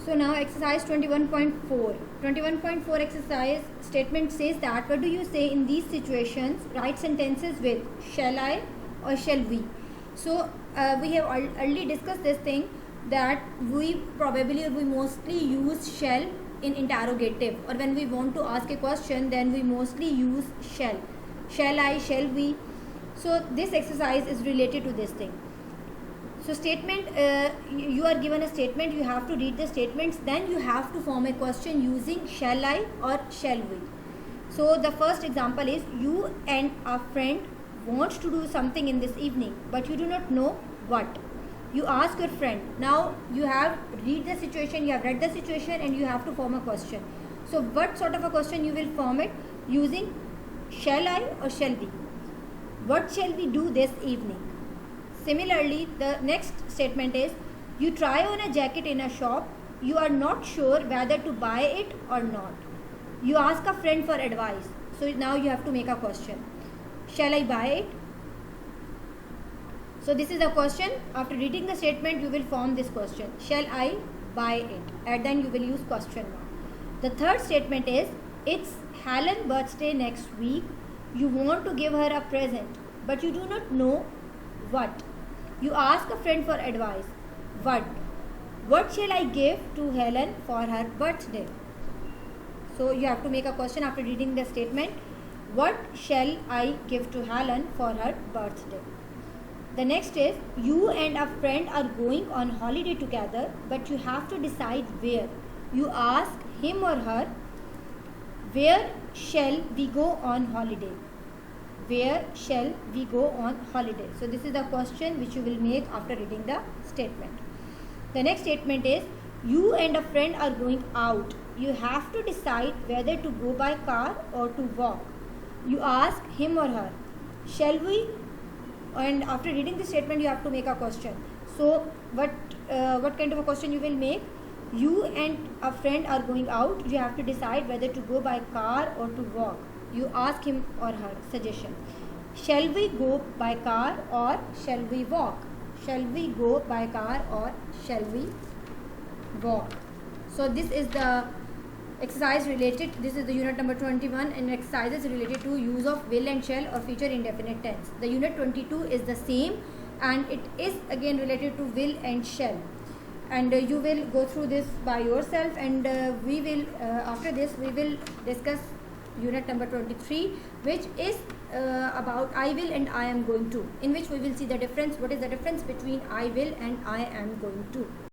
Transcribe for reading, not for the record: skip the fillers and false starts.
So now exercise 21.4. 21.4 exercise statement says that what do you say in these situations? Write sentences with shall I or shall we. So we have already discussed this thing that we mostly use shall in interrogative, or when we want to ask a question then we mostly use shall. Shall I, shall we. So this exercise is related to this thing. So statement, you are given a statement, you have to read the statements, then you have to form a question using shall I or shall we. So the first example is, you and a friend want to do something in this evening, but you do not know what. You ask your friend. Now you have read the situation, you have read the situation, and you have to form a question. So what sort of a question you will form it? Using shall I or shall we. What shall we do this evening? Similarly, the next statement is, you try on a jacket in a shop, you are not sure whether to buy it or not. You ask a friend for advice. So now you have to make a question. Shall I buy it? So this is a question. After reading the statement, you will form this question. Shall I buy it? And then you will use question mark. The third statement is, it's Helen's birthday next week. You want to give her a present, but you do not know what. You ask a friend for advice. What shall I give to Helen for her birthday? So you have to make a question after reading the statement. What shall I give to Helen for her birthday? The next is, you and a friend are going on holiday together, but you have to decide where. You ask him or her, where shall we go on holiday? Where shall we go on holiday? So this is the question which you will make after reading the statement. The next statement is, you and a friend are going out. You have to decide whether to go by car or to walk. You ask him or her, shall we? And after reading the statement, you have to make a question. So what kind of a question you will make? You and a friend are going out. You have to decide whether to go by car or to walk. You ask him or her suggestion. Shall we go by car or shall we walk? Shall we go by car or shall we walk? So this is the exercise related. This is the unit number 21, and exercises related to use of will and shall or future indefinite tense. The unit 22 is the same, and it is again related to will and shall. And you will go through this by yourself, and we will after this we will discuss unit number 23, which is about I will and I am going to, in which we will see the difference. What is the difference between I will and I am going to?